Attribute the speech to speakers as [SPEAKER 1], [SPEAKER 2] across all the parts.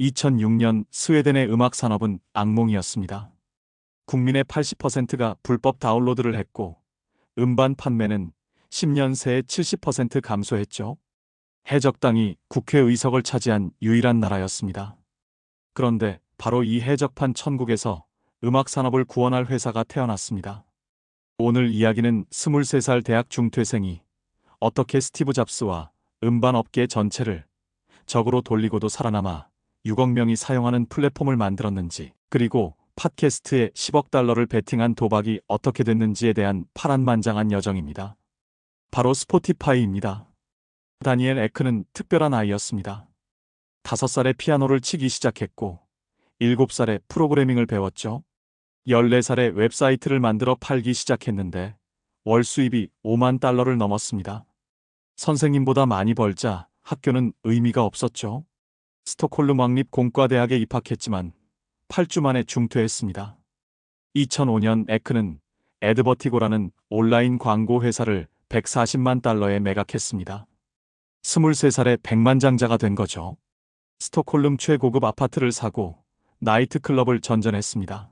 [SPEAKER 1] 2006년 스웨덴의 음악 산업은 악몽이었습니다. 국민의 80%가 불법 다운로드를 했고 음반 판매는 10년 새에 70% 감소했죠. 해적당이 국회의석을 차지한 유일한 나라였습니다. 그런데 바로 이 해적판 천국에서 음악 산업을 구원할 회사가 태어났습니다. 오늘 이야기는 23살 대학 중퇴생이 어떻게 스티브 잡스와 음반 업계 전체를 적으로 돌리고도 살아남아 6억 명이 사용하는 플랫폼을 만들었는지, 그리고 팟캐스트에 10억 달러를 베팅한 도박이 어떻게 됐는지에 대한 파란만장한 여정입니다. 바로 스포티파이입니다. 다니엘 에크는 특별한 아이였습니다. 5살에 피아노를 치기 시작했고 7살에 프로그래밍을 배웠죠. 14살에 웹사이트를 만들어 팔기 시작했는데 월 수입이 5만 달러를 넘었습니다. 선생님보다 많이 벌자 학교는 의미가 없었죠. 스톡홀름 왕립공과대학에 입학했지만 8주 만에 중퇴했습니다. 2005년 에크는 에드버티고라는 온라인 광고 회사를 140만 달러에 매각했습니다. 23살에 백만장자가 된 거죠. 스톡홀름 최고급 아파트를 사고 나이트클럽을 전전했습니다.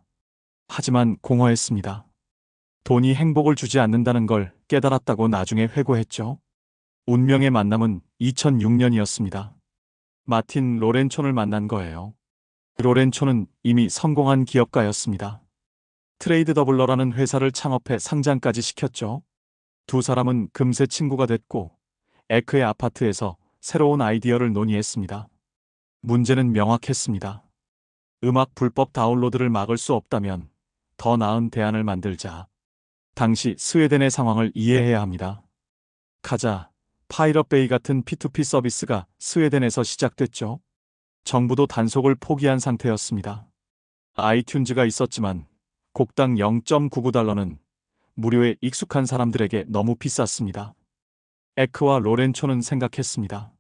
[SPEAKER 1] 하지만 공허했습니다. 돈이 행복을 주지 않는다는 걸 깨달았다고 나중에 회고했죠. 운명의 만남은 2006년이었습니다. 마틴 로렌촌을 만난 거예요. 로렌촌은 이미 성공한 기업가였습니다. 트레이드 더블러라는 회사를 창업해 상장까지 시켰죠. 두 사람은 금세 친구가 됐고 에크의 아파트에서 새로운 아이디어를 논의했습니다. 문제는 명확했습니다. 음악 불법 다운로드를 막을 수 없다면 더 나은 대안을 만들자. 당시 스웨덴의 상황을 이해해야 합니다. 카자, 파이럿베이 같은 P2P 서비스가 스웨덴에서 시작됐죠. 정부도 단속을 포기한 상태였습니다. 아이튠즈가 있었지만 곡당 0.99달러는 무료에 익숙한 사람들에게 너무 비쌌습니다. 에크와 로렌초는 생각했습니다.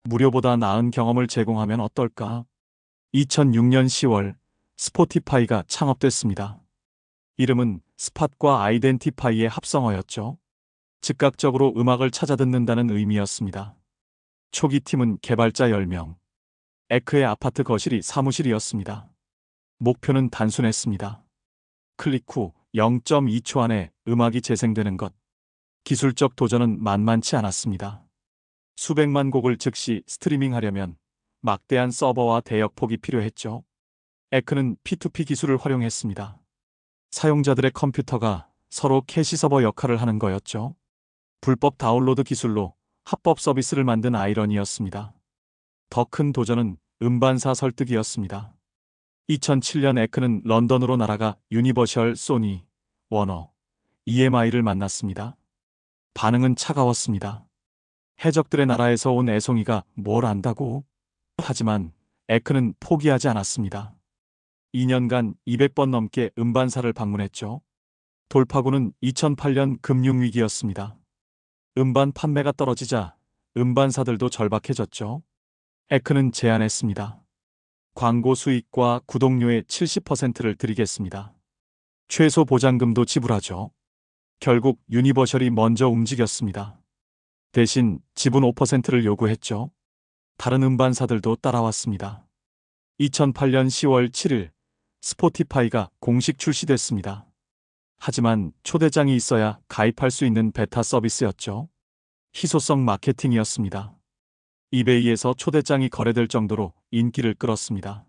[SPEAKER 1] 무료보다 나은 경험을 제공하면 어떨까? 2006년 10월 스포티파이가 창업됐습니다. 이름은 스팟과 아이덴티파이의 합성어였죠. 즉각적으로 음악을 찾아 듣는다는 의미였습니다. 초기 팀은 개발자 10명. 에크의 아파트 거실이 사무실이었습니다. 목표는 단순했습니다. 클릭 후 0.2초 안에 음악이 재생되는 것. 기술적 도전은 만만치 않았습니다. 수백만 곡을 즉시 스트리밍하려면 막대한 서버와 대역폭이 필요했죠. 에크는 P2P 기술을 활용했습니다. 사용자들의 컴퓨터가 서로 캐시 서버 역할을 하는 거였죠. 불법 다운로드 기술로 합법 서비스를 만든 아이러니였습니다. 더 큰 도전은 음반사 설득이었습니다. 2007년 에크는 런던으로 날아가 유니버셜, 소니, 워너, EMI를 만났습니다. 반응은 차가웠습니다. 해적들의 나라에서 온 애송이가 뭘 안다고? 하지만 에크는 포기하지 않았습니다. 2년간 200번 넘게 음반사를 방문했죠. 돌파구는 2008년 금융위기였습니다. 음반 판매가 떨어지자 음반사들도 절박해졌죠. 에크는 제안했습니다. 광고 수익과 구독료의 70%를 드리겠습니다. 최소 보장금도 지불하죠. 결국 유니버셜이 먼저 움직였습니다. 대신 지분 5%를 요구했죠. 다른 음반사들도 따라왔습니다. 2008년 10월 7일 스포티파이가 공식 출시됐습니다. 하지만 초대장이 있어야 가입할 수 있는 베타 서비스였죠. 희소성 마케팅이었습니다. 이베이에서 초대장이 거래될 정도로 인기를 끌었습니다.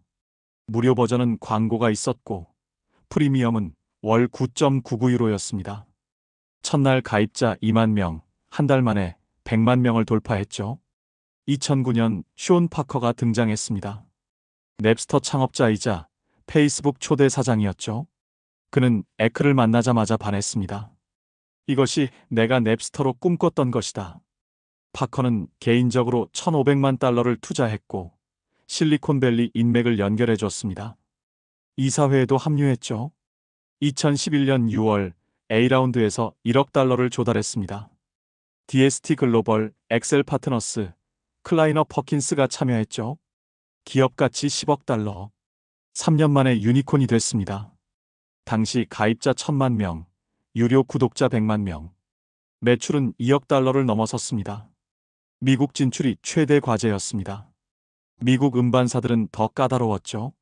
[SPEAKER 1] 무료 버전은 광고가 있었고 프리미엄은 월 9.99유로였습니다. 첫날 가입자 2만 명, 한 달 만에 100만 명을 돌파했죠. 2009년 쇼온 파커가 등장했습니다. 넵스터 창업자이자 페이스북 초대 사장이었죠. 그는 에크를 만나자마자 반했습니다. 이것이 내가 넵스터로 꿈꿨던 것이다. 파커는 개인적으로 1,500만 달러를 투자했고 실리콘밸리 인맥을 연결해 줬습니다. 이사회에도 합류했죠. 2011년 6월 A라운드에서 1억 달러를 조달했습니다. DST 글로벌, 엑셀 파트너스, 클라이너 퍼킨스가 참여했죠. 기업 가치 10억 달러. 3년 만에 유니콘이 됐습니다. 당시 가입자 1,000만 명, 유료 구독자 100만 명. 매출은 2억 달러를 넘어섰습니다. 미국 진출이 최대 과제였습니다. 미국 음반사들은 더 까다로웠죠.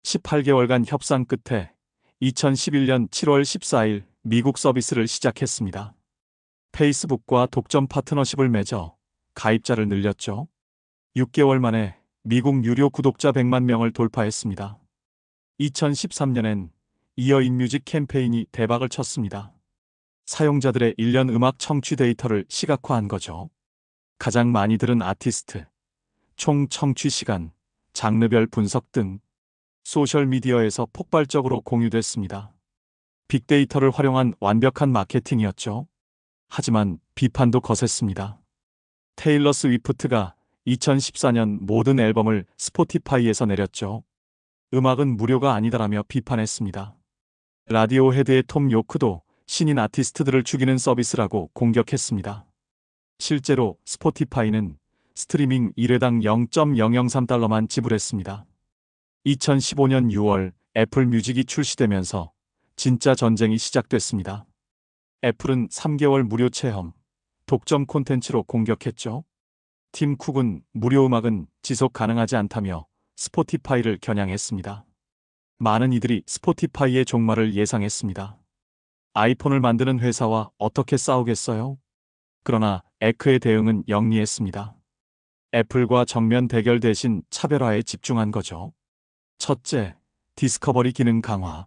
[SPEAKER 1] 18개월간 협상 끝에 2011년 7월 14일 미국 서비스를 시작했습니다. 페이스북과 독점 파트너십을 맺어 가입자를 늘렸죠. 6개월 만에 미국 유료 구독자 100만 명을 돌파했습니다. 2013년엔 이어 인 뮤직 캠페인이 대박을 쳤습니다. 사용자들의 1년 음악 청취 데이터를 시각화한 거죠. 가장 많이 들은 아티스트, 총 청취 시간, 장르별 분석 등 소셜미디어에서 폭발적으로 공유됐습니다. 빅데이터를 활용한 완벽한 마케팅이었죠. 하지만 비판도 거셌습니다. 테일러 스위프트가 2014년 모든 앨범을 스포티파이에서 내렸죠. 음악은 무료가 아니다라며 비판했습니다. 라디오헤드의 톰 요크도 신인 아티스트들을 죽이는 서비스라고 공격했습니다. 실제로 스포티파이는 스트리밍 1회당 0.003달러만 지불했습니다. 2015년 6월 애플 뮤직이 출시되면서 진짜 전쟁이 시작됐습니다. 애플은 3개월 무료 체험, 독점 콘텐츠로 공격했죠. 팀 쿡은 무료 음악은 지속 가능하지 않다며 스포티파이를 겨냥했습니다. 많은 이들이 스포티파이의 종말을 예상했습니다. 아이폰을 만드는 회사와 어떻게 싸우겠어요? 그러나 에크의 대응은 영리했습니다. 애플과 정면 대결 대신 차별화에 집중한 거죠. 첫째, 디스커버리 기능 강화.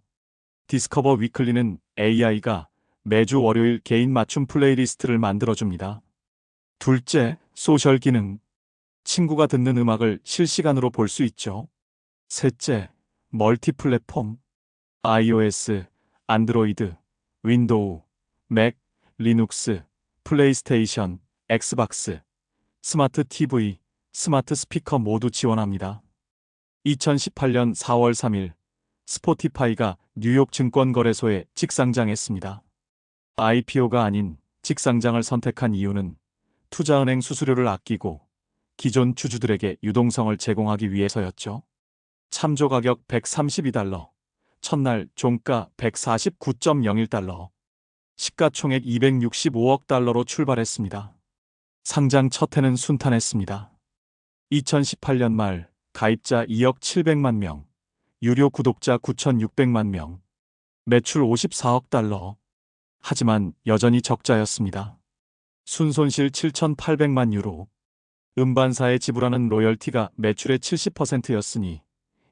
[SPEAKER 1] 디스커버 위클리는 AI가 매주 월요일 개인 맞춤 플레이리스트를 만들어줍니다. 둘째, 소셜 기능. 친구가 듣는 음악을 실시간으로 볼 수 있죠. 셋째, 멀티 플랫폼. iOS, 안드로이드, 윈도우, 맥, 리눅스, 플레이스테이션, 엑스박스, 스마트 TV, 스마트 스피커 모두 지원합니다. 2018년 4월 3일 스포티파이가 뉴욕 증권거래소에 직상장했습니다. IPO가 아닌 직상장을 선택한 이유는 투자은행 수수료를 아끼고 기존 주주들에게 유동성을 제공하기 위해서였죠. 참조 가격 132달러, 첫날 종가 149.01달러, 시가총액 265억 달러로 출발했습니다. 상장 첫 해는 순탄했습니다. 2018년 말 가입자 2억 700만 명, 유료 구독자 9,600만 명, 매출 54억 달러. 하지만 여전히 적자였습니다. 순손실 7,800만 유로. 음반사에 지불하는 로열티가 매출의 70%였으니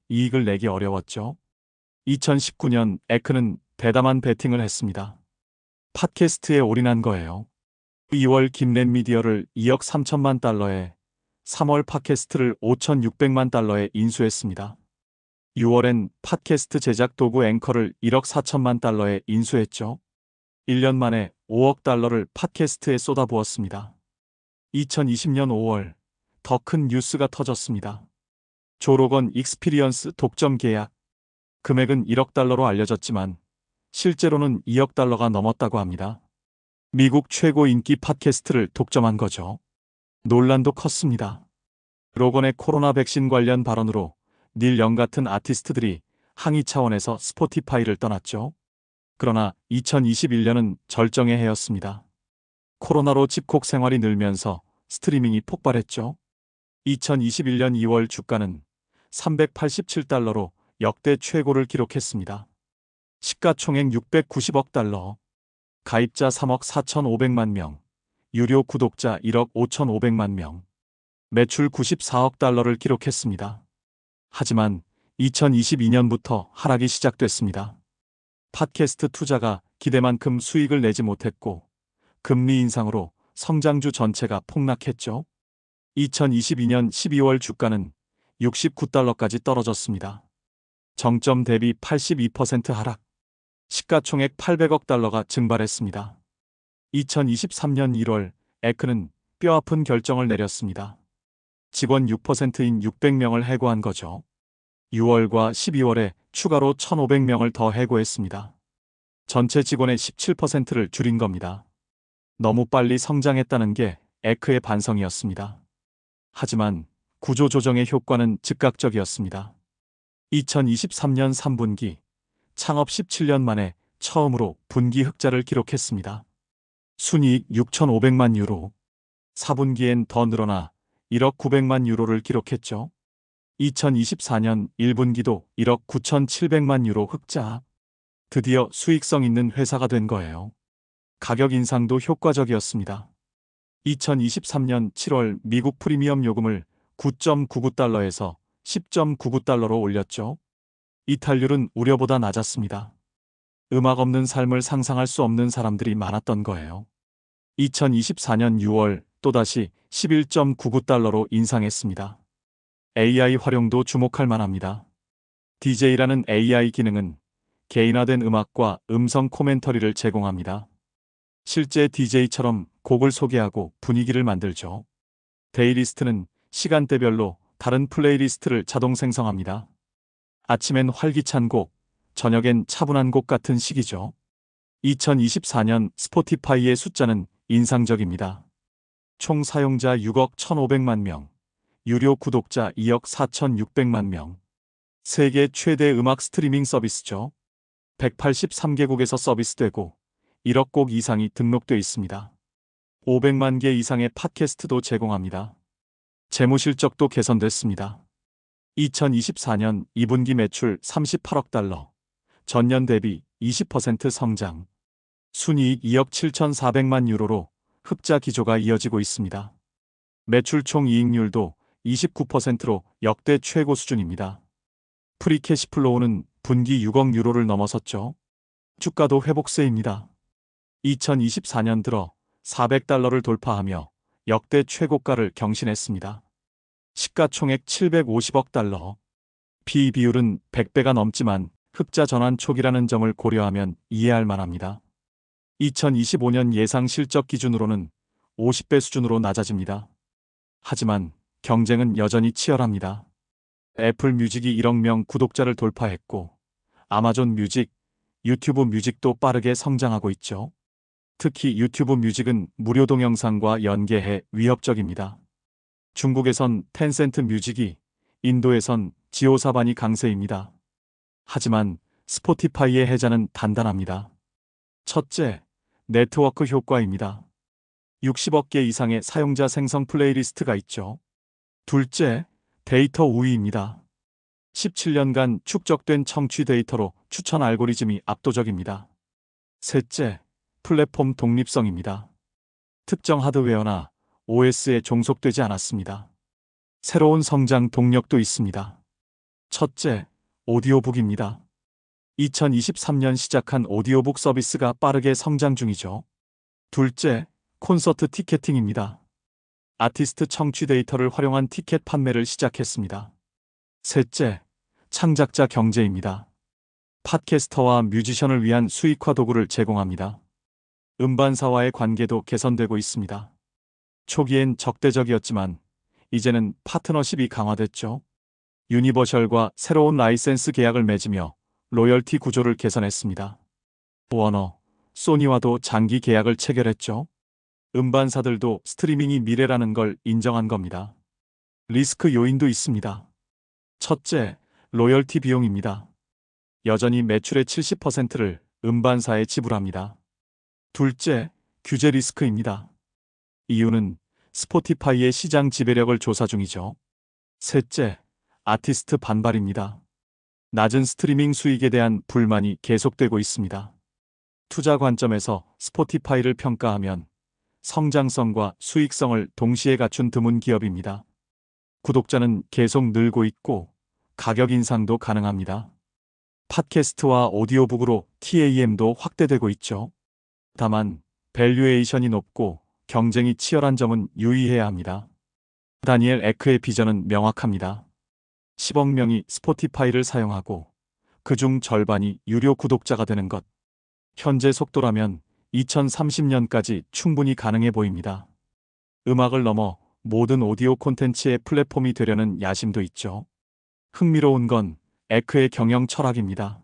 [SPEAKER 1] 이익을 내기 어려웠죠. 2019년 에크는 대담한 베팅을 했습니다. 팟캐스트에 올인한 거예요. 2월 김랜 미디어를 2억 3천만 달러에, 3월 팟캐스트를 5,600만 달러에 인수했습니다. 6월엔 팟캐스트 제작 도구 앵커를 1억 4천만 달러에 인수했죠. 1년 만에 5억 달러를 팟캐스트에 쏟아부었습니다. 2020년 5월 더 큰 뉴스가 터졌습니다. 조 로건 익스피리언스 독점 계약. 금액은 1억 달러로 알려졌지만 실제로는 2억 달러가 넘었다고 합니다. 미국 최고 인기 팟캐스트를 독점한 거죠. 논란도 컸습니다. 로건의 코로나 백신 관련 발언으로 닐 영 같은 아티스트들이 항의 차원에서 스포티파이를 떠났죠. 그러나 2021년은 절정의 해였습니다. 코로나로 집콕 생활이 늘면서 스트리밍이 폭발했죠. 2021년 2월 주가는 387달러로 역대 최고를 기록했습니다. 시가총액 690억 달러, 가입자 3억 4,500만 명, 유료 구독자 1억 5,500만 명, 매출 94억 달러를 기록했습니다. 하지만 2022년부터 하락이 시작됐습니다. 팟캐스트 투자가 기대만큼 수익을 내지 못했고 금리 인상으로 성장주 전체가 폭락했죠. 2022년 12월 주가는 69달러까지 떨어졌습니다. 정점 대비 82% 하락. 시가총액 800억 달러가 증발했습니다. 2023년 1월 에크는 뼈아픈 결정을 내렸습니다. 직원 6%인 600명을 해고한 거죠. 6월과 12월에 추가로 1,500명을 더 해고했습니다. 전체 직원의 17%를 줄인 겁니다. 너무 빨리 성장했다는 게 에크의 반성이었습니다. 하지만 구조조정의 효과는 즉각적이었습니다. 2023년 3분기 창업 17년 만에 처음으로 분기 흑자를 기록했습니다. 순이익 6,500만 유로. 4분기엔 더 늘어나 1억 900만 유로를 기록했죠. 2024년 1분기도 1억 9,700만 유로 흑자. 드디어 수익성 있는 회사가 된 거예요. 가격 인상도 효과적이었습니다. 2023년 7월 미국 프리미엄 요금을 9.99달러에서 10.99달러로 올렸죠. 이탈률은 우려보다 낮았습니다. 음악 없는 삶을 상상할 수 없는 사람들이 많았던 거예요. 2024년 6월 또다시 11.99달러로 인상했습니다. AI 활용도 주목할 만합니다. DJ라는 AI 기능은 개인화된 음악과 음성 코멘터리를 제공합니다. 실제 DJ처럼 곡을 소개하고 분위기를 만들죠. 데이리스트는 시간대별로 다른 플레이리스트를 자동 생성합니다. 아침엔 활기찬 곡, 저녁엔 차분한 곡 같은 시기죠. 2024년 스포티파이의 숫자는 인상적입니다. 총 사용자 6억 1,500만 명, 유료 구독자 2억 4,600만 명. 세계 최대 음악 스트리밍 서비스죠. 183개국에서 서비스되고 1억 곡 이상이 등록돼 있습니다. 500만 개 이상의 팟캐스트도 제공합니다. 재무 실적도 개선됐습니다. 2024년 2분기 매출 38억 달러, 전년 대비 20% 성장. 순이익 2억 7,400만 유로로 흑자 기조가 이어지고 있습니다. 매출 총 이익률도 29%로 역대 최고 수준입니다. 프리 캐시플로우는 분기 6억 유로를 넘어섰죠. 주가도 회복세입니다. 2024년 들어 400달러를 돌파하며 역대 최고가를 경신했습니다. 시가총액 750억 달러. P/E 비율은 100배가 넘지만 흑자 전환 초기라는 점을 고려하면 이해할 만합니다. 2025년 예상 실적 기준으로는 50배 수준으로 낮아집니다. 하지만 경쟁은 여전히 치열합니다. 애플 뮤직이 1억 명 구독자를 돌파했고 아마존 뮤직, 유튜브 뮤직도 빠르게 성장하고 있죠. 특히 유튜브 뮤직은 무료 동영상과 연계해 위협적입니다. 중국에선 텐센트 뮤직이, 인도에선 지오사반이 강세입니다. 하지만 스포티파이의 해자는 단단합니다. 첫째, 네트워크 효과입니다. 60억 개 이상의 사용자 생성 플레이리스트가 있죠. 둘째, 데이터 우위입니다. 17년간 축적된 청취 데이터로 추천 알고리즘이 압도적입니다. 셋째, 플랫폼 독립성입니다. 특정 하드웨어나 OS에 종속되지 않았습니다. 새로운 성장 동력도 있습니다. 첫째, 오디오북입니다. 2023년 시작한 오디오북 서비스가 빠르게 성장 중이죠. 둘째, 콘서트 티켓팅입니다. 아티스트 청취 데이터를 활용한 티켓 판매를 시작했습니다. 셋째, 창작자 경제입니다. 팟캐스터와 뮤지션을 위한 수익화 도구를 제공합니다. 음반사와의 관계도 개선되고 있습니다. 초기엔 적대적이었지만 이제는 파트너십이 강화됐죠. 유니버셜과 새로운 라이센스 계약을 맺으며 로열티 구조를 개선했습니다. 워너, 소니와도 장기 계약을 체결했죠. 음반사들도 스트리밍이 미래라는 걸 인정한 겁니다. 리스크 요인도 있습니다. 첫째, 로열티 비용입니다. 여전히 매출의 70%를 음반사에 지불합니다. 둘째, 규제 리스크입니다. 이유는 스포티파이의 시장 지배력을 조사 중이죠. 셋째, 아티스트 반발입니다. 낮은 스트리밍 수익에 대한 불만이 계속되고 있습니다. 투자 관점에서 스포티파이를 평가하면 성장성과 수익성을 동시에 갖춘 드문 기업입니다. 구독자는 계속 늘고 있고 가격 인상도 가능합니다. 팟캐스트와 오디오북으로 TAM도 확대되고 있죠. 다만 밸류에이션이 높고 경쟁이 치열한 점은 유의해야 합니다. 다니엘 에크의 비전은 명확합니다. 10억 명이 스포티파이를 사용하고 그중 절반이 유료 구독자가 되는 것. 현재 속도라면 2030년까지 충분히 가능해 보입니다. 음악을 넘어 모든 오디오 콘텐츠의 플랫폼이 되려는 야심도 있죠. 흥미로운 건 에크의 경영 철학입니다.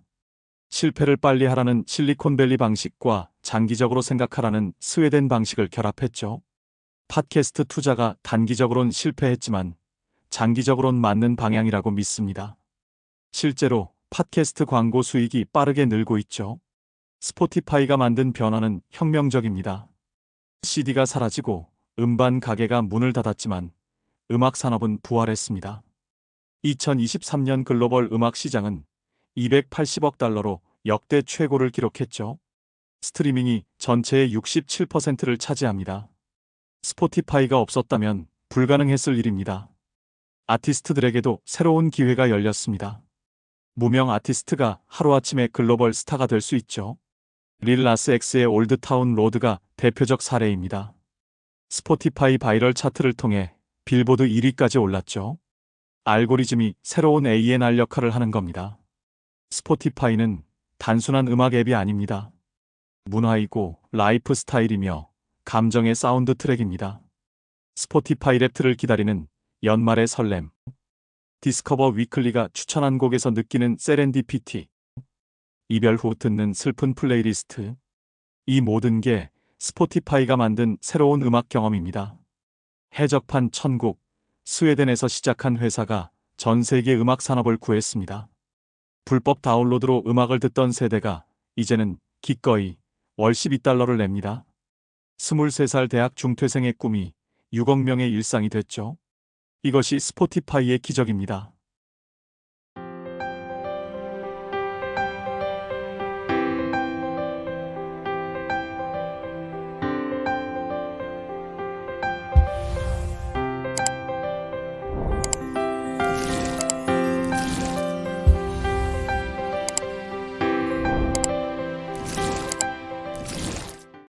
[SPEAKER 1] 실패를 빨리 하라는 실리콘밸리 방식과 장기적으로 생각하라는 스웨덴 방식을 결합했죠. 팟캐스트 투자가 단기적으론 실패했지만 장기적으론 맞는 방향이라고 믿습니다. 실제로 팟캐스트 광고 수익이 빠르게 늘고 있죠. 스포티파이가 만든 변화는 혁명적입니다. CD가 사라지고 음반 가게가 문을 닫았지만 음악 산업은 부활했습니다. 2023년 글로벌 음악 시장은 280억 달러로 역대 최고를 기록했죠. 스트리밍이 전체의 67%를 차지합니다. 스포티파이가 없었다면 불가능했을 일입니다. 아티스트들에게도 새로운 기회가 열렸습니다. 무명 아티스트가 하루아침에 글로벌 스타가 될 수 있죠. 릴 나스 X의 올드타운 로드가 대표적 사례입니다. 스포티파이 바이럴 차트를 통해 빌보드 1위까지 올랐죠. 알고리즘이 새로운 A&R 역할을 하는 겁니다. 스포티파이는 단순한 음악 앱이 아닙니다. 문화이고 라이프 스타일이며 감정의 사운드 트랙입니다. 스포티파이 랩트를 기다리는 연말의 설렘. 디스커버 위클리가 추천한 곡에서 느끼는 세렌디피티. 이별 후 듣는 슬픈 플레이리스트. 이 모든 게 스포티파이가 만든 새로운 음악 경험입니다. 해적판 천국, 스웨덴에서 시작한 회사가 전 세계 음악 산업을 구했습니다. 불법 다운로드로 음악을 듣던 세대가 이제는 기꺼이 월 12달러를 냅니다. 23살 대학 중퇴생의 꿈이 6억 명의 일상이 됐죠. 이것이 스포티파이의 기적입니다.